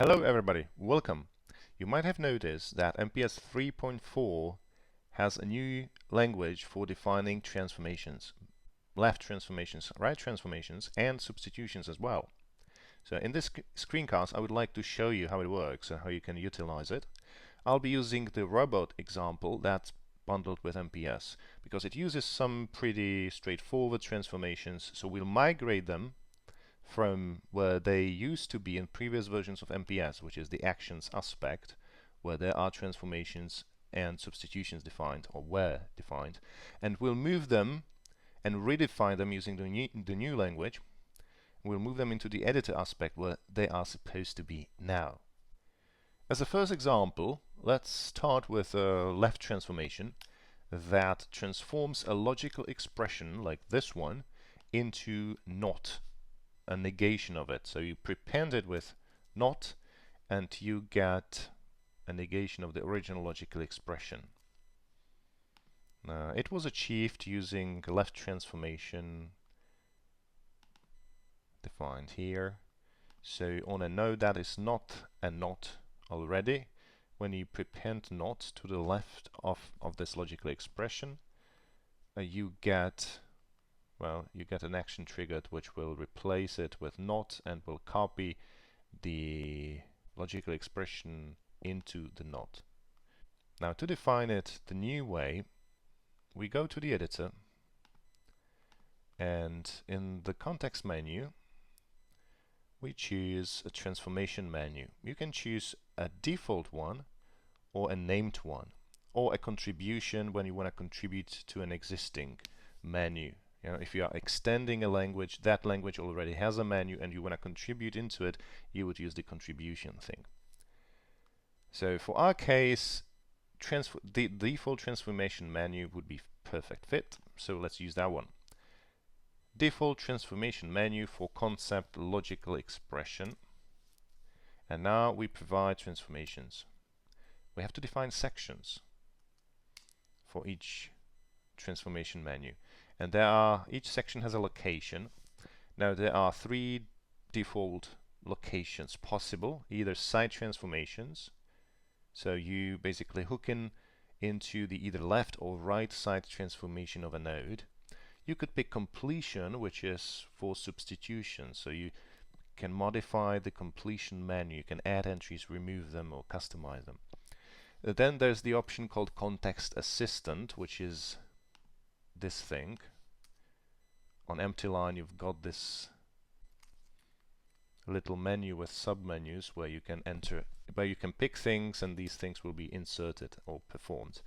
Hello everybody, welcome. You might have noticed that MPS 3.4 has a new language for defining transformations, left transformations, right transformations, and substitutions as well. So in this screencast, I would like to show you how it works and how you can utilize it. I'll be using the robot example that's bundled with MPS because it uses some pretty straightforward transformations, so we'll migrate them from where they used to be in previous versions of MPS, which is the actions aspect, where there are transformations and substitutions defined, or were defined, and we'll move them and redefine them using the new language. We'll move them into the editor aspect where they are supposed to be now. As a first example, let's start with a left transformation that transforms a logical expression like this one into not, a negation of it. So you prepend it with not, and you get a negation of the original logical expression. It was achieved using left transformation defined here. So on a node that is not a not already, when you prepend not to the left of this logical expression, you get an action triggered which will replace it with not and will copy the logical expression into the not. Now to define it the new way, we go to the editor, and in the context menu we choose a transformation menu. You can choose a default one or a named one, or a contribution when you want to contribute to an existing menu. You know, if you are extending a language, that language already has a menu and you want to contribute into it, you would use the contribution thing. So for our case, the default transformation menu would be perfect fit, so let's use that one. Default transformation menu for concept logical expression. And now we provide transformations. We have to define sections for each transformation menu. And each section has a location. Now there are three default locations possible, either side transformations. So you basically hook into the either left or right side transformation of a node. You could pick completion, which is for substitution. So you can modify the completion menu. You can add entries, remove them, or customize them. Then there's the option called context assistant, which is this thing. On empty line, you've got this little menu with submenus where you can pick things, and these things will be inserted or performed.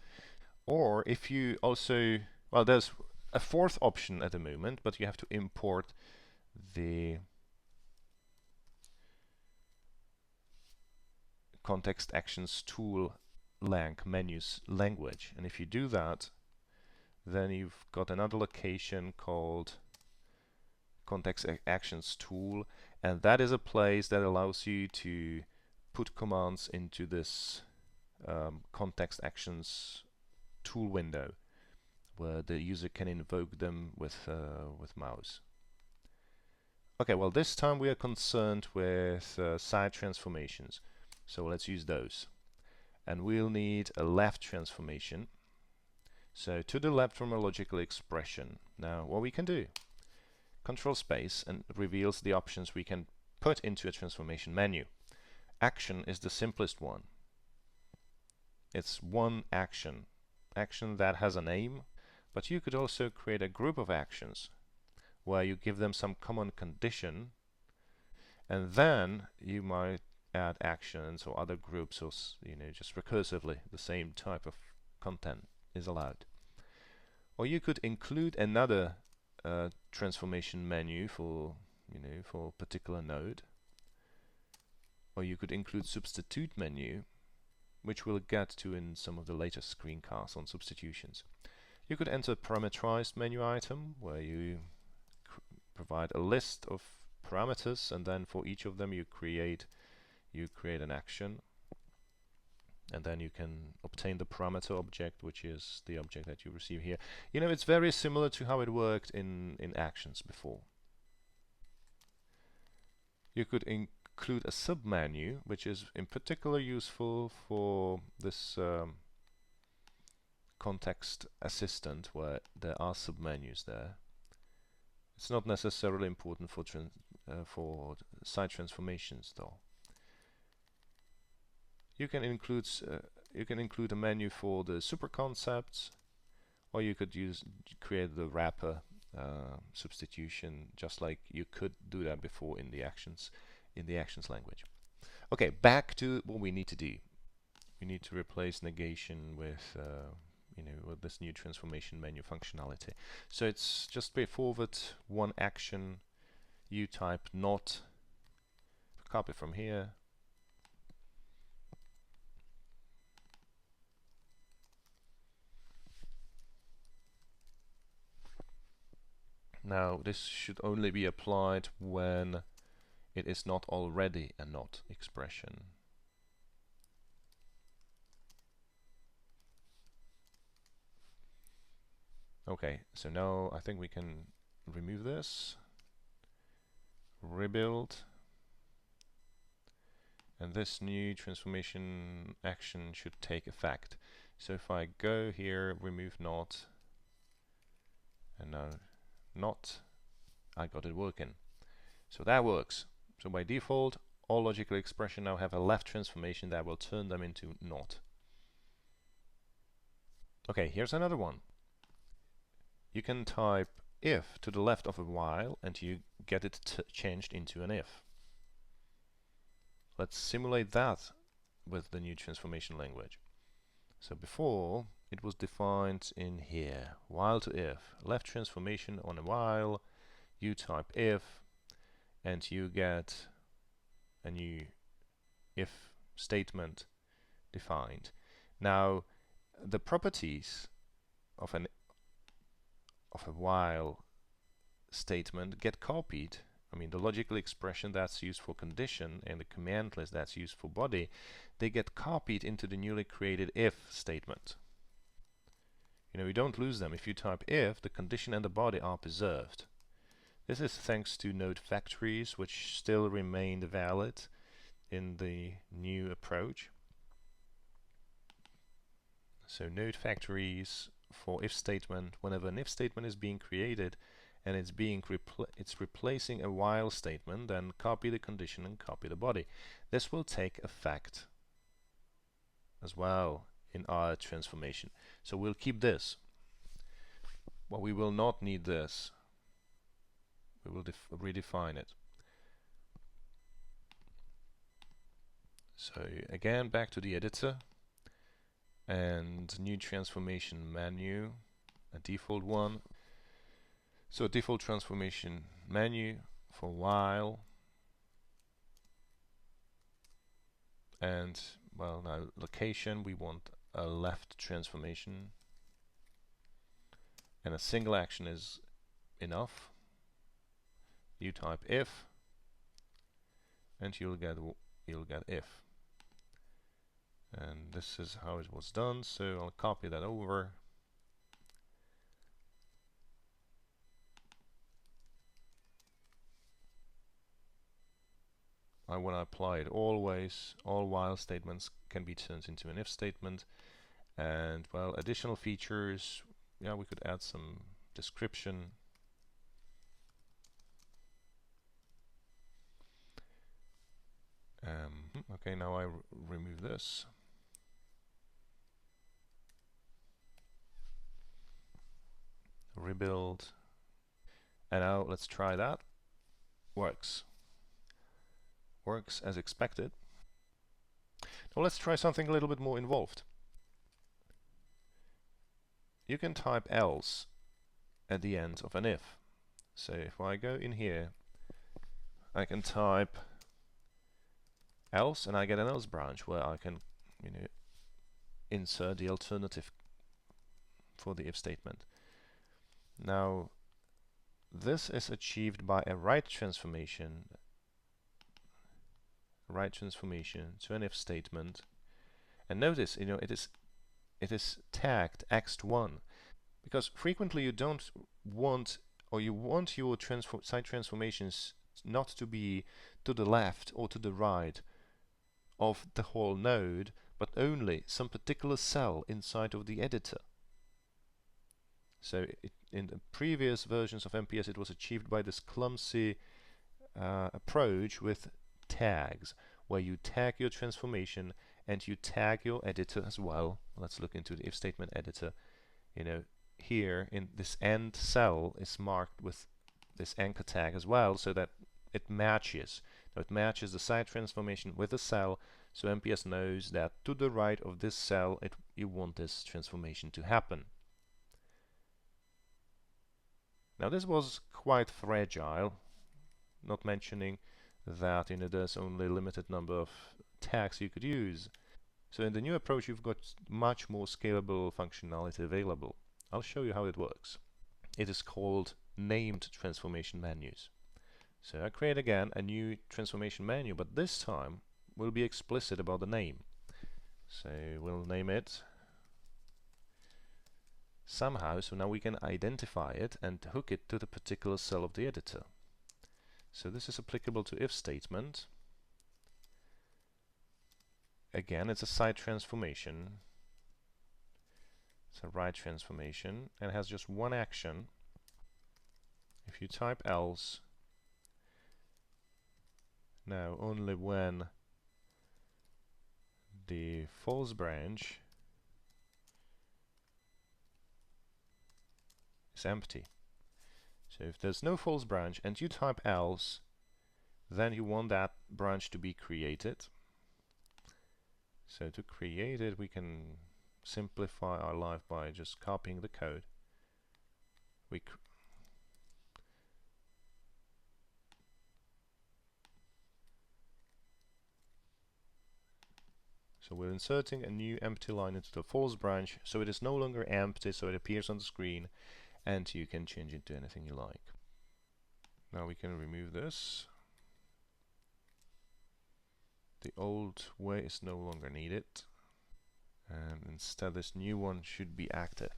Or if you also, well, there's a fourth option at the moment, but you have to import the context actions tool lang menus language, and if you do that, then you've got another location called context actions tool, and that is a place that allows you to put commands into this context actions tool window, where the user can invoke them with mouse. Okay, well this time we are concerned with side transformations, so let's use those. And we'll need a left transformation. So to the left from a logical expression. Now what we can do, Control space, and it reveals the options we can put into a transformation menu. Action is the simplest one. It's one action that has a name, but you could also create a group of actions where you give them some common condition, and then you might add actions or other groups, or just recursively the same type of content is allowed. Or you could include another transformation menu for a particular node. Or you could include substitute menu, which we'll get to in some of the later screencasts on substitutions. You could enter parameterized menu item, where you provide a list of parameters, and then for each of them you create an action, and then you can obtain the parameter object, which is the object that you receive here. It's very similar to how it worked in actions before. You could include a submenu, which is in particular useful for this context assistant, where there are submenus there. It's not necessarily important for site transformations, though. You can include a menu for the super concepts, or you could create the wrapper substitution, just like you could do that before in the actions language. Okay, back to what we need to do. We need to replace negation with with this new transformation menu functionality. So it's just straightforward, one action, you type not, copy from here, now this should only be applied when it is not already a not expression. Okay, so now I think we can remove this, rebuild, and this new transformation action should take effect. So if I go here, remove not, and now not, I got it working. So that works. So by default, all logical expressions now have a left transformation that will turn them into not. Okay, here's another one. You can type if to the left of a while and you get it changed into an if. Let's simulate that with the new transformation language. So before, it was defined in here, while to if, left transformation on a while, you type if, and you get a new if statement defined. Now, the properties of a while statement get copied. I mean, the logical expression that's used for condition and the command list that's used for body, they get copied into the newly created if statement. You don't lose them. If you type if, the condition and the body are preserved. This is thanks to node factories, which still remain valid in the new approach. So node factories for if statement, whenever an if statement is being created and it's replacing a while statement, then copy the condition and copy the body. This will take effect as well in our transformation. So we'll keep this. Well, we will not need this. We will redefine it. So again, back to the editor and new transformation menu, a default one. So a default transformation menu for while, and well, now location, we want a left transformation, and a single action is enough. You type if, and you'll get if. And this is how it was done, so I'll copy that over. When I apply it always, all while statements can be turned into an if statement. And well, additional features, yeah, we could add some description. Okay, now I remove this. Rebuild. And now let's try that. Works. Works as expected. Now let's try something a little bit more involved. You can type else at the end of an if. So if I go in here, I can type else and I get an else branch where I can insert the alternative for the if statement. Now this is achieved by a right transformation to an if statement, and notice it is tagged ext1 because frequently you don't want, or you want your site transformations not to be to the left or to the right of the whole node, but only some particular cell inside of the editor. So in the previous versions of MPS, it was achieved by this clumsy approach with tags, where you tag your transformation and you tag your editor as well. Let's look into the if statement editor. You know, here in this end cell is marked with this anchor tag as well, so that it matches. Now it matches the side transformation with the cell, so MPS knows that to the right of this cell you want this transformation to happen. Now this was quite fragile, not mentioning that there's only a limited number of tags you could use. So in the new approach you've got much more scalable functionality available. I'll show you how it works. It is called named transformation menus. So I create again a new transformation menu, but this time we'll be explicit about the name. So we'll name it somehow, so now we can identify it and hook it to the particular cell of the editor. So this is applicable to if statement. Again, it's a side transformation. It's a right transformation and has just one action. If you type else, now only when the false branch is empty. So if there's no false branch and you type else, then you want that branch to be created. So to create it, we can simplify our life by just copying the code. So we're inserting a new empty line into the false branch, so it is no longer empty, so it appears on the screen, and you can change it to anything you like. Now we can remove this. The old way is no longer needed, and instead this new one should be active.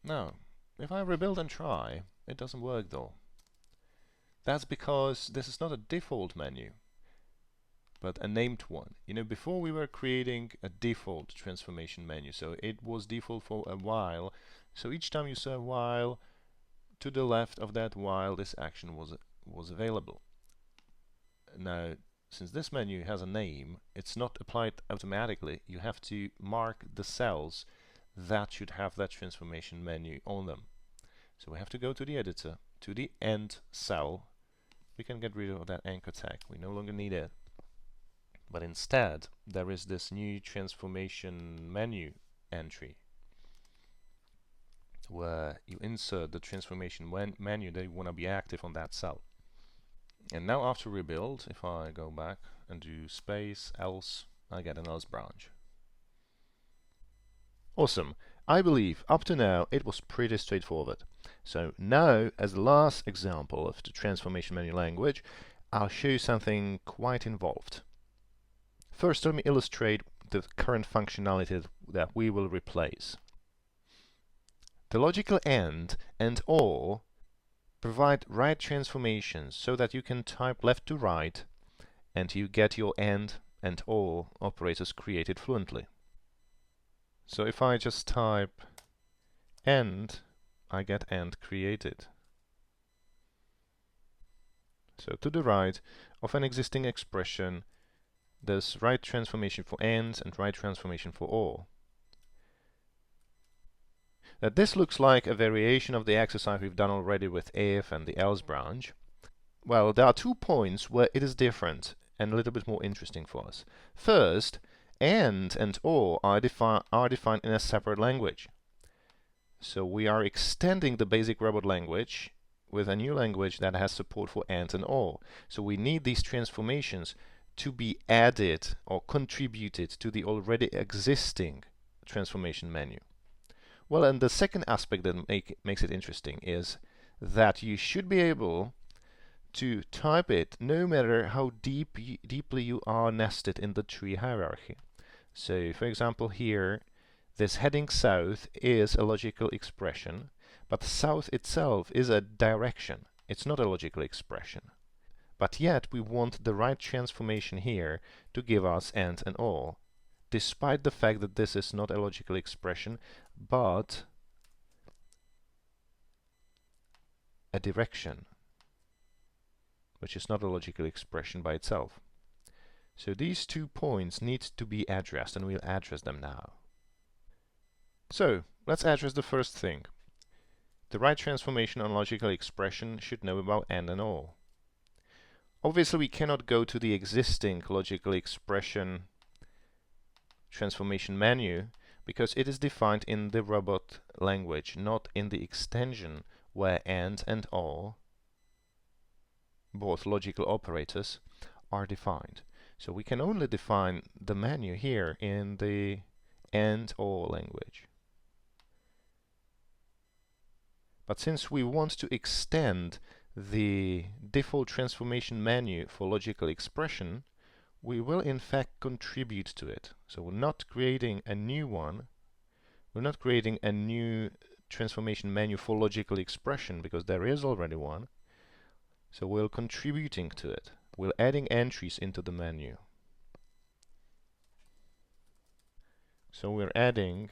Now, if I rebuild and try, it doesn't work though. That's because this is not a default menu, but a named one. Before we were creating a default transformation menu, so it was default for a while. So each time you saw a while, to the left of that while, this action was available. Now, since this menu has a name, it's not applied automatically. You have to mark the cells that should have that transformation menu on them. So we have to go to the editor, to the end cell. We can get rid of that anchor tag. We no longer need it. But instead, there is this new transformation menu entry where you insert the transformation menu that you want to be active on that cell. And now after rebuild, if I go back and do space else, I get an else branch. Awesome. I believe up to now it was pretty straightforward. So now, as the last example of the transformation menu language, I'll show you something quite involved. First, let me illustrate the current functionality that we will replace. The logical AND and OR provide right transformations so that you can type left to right and you get your AND and OR operators created fluently. So if I just type AND, I get AND created. So to the right of an existing expression, there's right transformation for AND and right transformation for OR. Now this looks like a variation of the exercise we've done already with if and the else branch. Well, there are 2 points where it is different and a little bit more interesting for us. First, AND and OR are defined in a separate language. So we are extending the basic robot language with a new language that has support for AND and OR. So we need these transformations to be added or contributed to the already existing transformation menu. Well, and the second aspect that makes it interesting is that you should be able to type it no matter how deeply you are nested in the tree hierarchy. So, for example, here, this heading south is a logical expression, but south itself is a direction. It's not a logical expression. But yet we want the right transformation here to give us and and all, despite the fact that this is not a logical expression, but a direction, which is not a logical expression by itself. So these 2 points need to be addressed, and we'll address them now. So let's address the first thing. The right transformation on logical expression should know about and all. Obviously, we cannot go to the existing logical expression transformation menu because it is defined in the robot language, not in the extension where and all, both logical operators, are defined. So we can only define the menu here in the and all language. But since we want to extend the default transformation menu for logical expression, we will in fact contribute to it. So we're not creating a new one. We're not creating a new transformation menu for logical expression because there is already one. So we're contributing to it. We're adding entries into the menu. So we're adding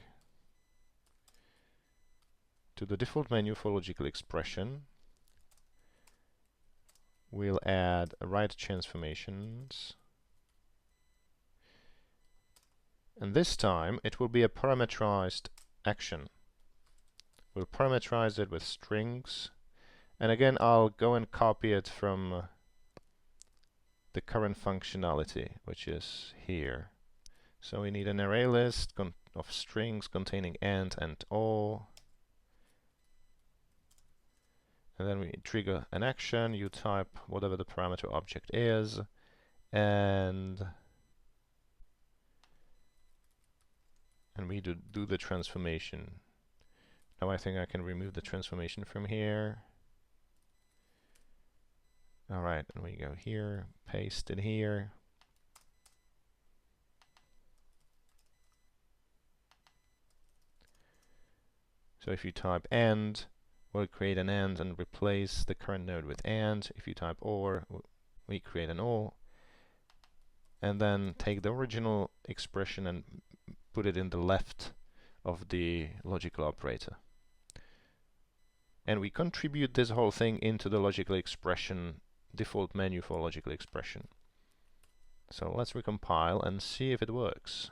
to the default menu for logical expression. We'll add right transformations. And this time it will be a parameterized action. We'll parameterize it with strings. And again, I'll go and copy it from the current functionality, which is here. So we need an array list of strings containing and all. And then we trigger an action. You type whatever the parameter object is, and we do the transformation. Now I think I can remove the transformation from here. Alright, and we go here, paste it here. So if you type and, we'll create an and replace the current node with and. If you type or, we create an or. And then take the original expression and put it in the left of the logical operator. And we contribute this whole thing into the logical expression default menu for logical expression. So let's recompile and see if it works.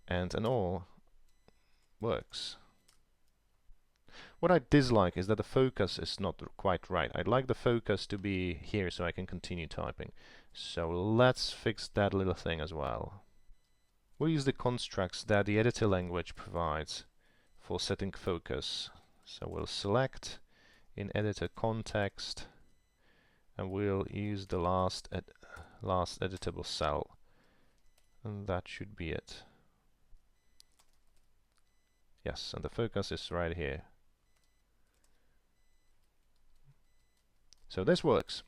And all works. What I dislike is that the focus is not quite right. I'd like the focus to be here so I can continue typing. So let's fix that little thing as well. We'll use the constructs that the editor language provides for setting focus. So we'll select in editor context, and we'll use the last editable cell, and that should be it. Yes, and the focus is right here. So this works.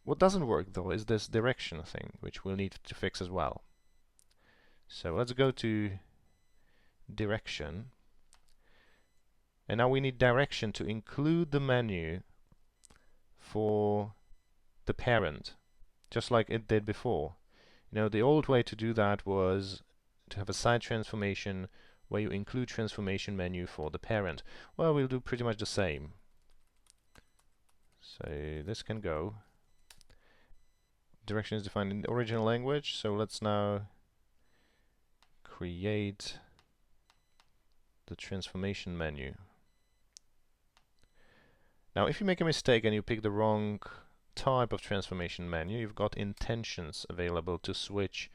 What doesn't work though is this direction thing, which we'll need to fix as well. So let's go to direction, and now we need direction to include the menu for the parent, just like it did before. You know, the old way to do that was to have a side transformation where you include transformation menu for the parent. Well, we'll do pretty much the same. So this can go. Direction is defined in the original language, so let's now create the transformation menu. Now, if you make a mistake and you pick the wrong type of transformation menu, you've got intentions available to switch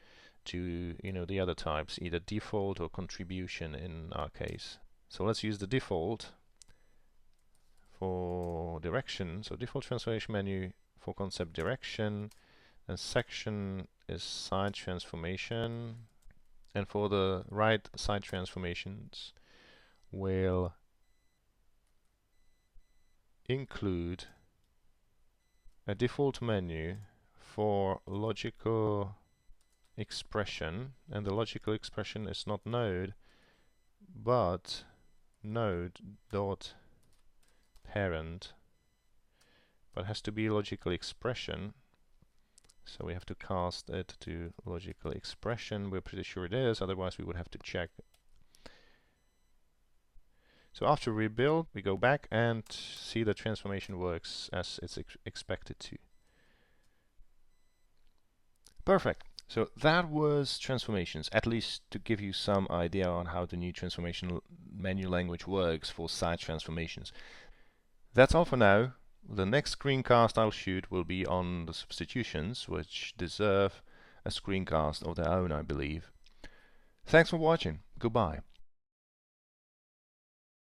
to, you know, the other types, either default or contribution in our case. So let's use the default for direction. So default transformation menu for concept direction, and section is side transformation. And for the right side transformations, we'll include a default menu for logical expression, and the logical expression is not node, but node dot parent, but it has to be logical expression. So we have to cast it to logical expression. We're pretty sure it is, otherwise we would have to check. So after rebuild, we go back and see the transformation works as it's expected to. Perfect. So that was transformations, at least to give you some idea on how the new transformation menu language works for site transformations. That's all for now. The next screencast I'll shoot will be on the substitutions, which deserve a screencast of their own, I believe. Thanks for watching. Goodbye.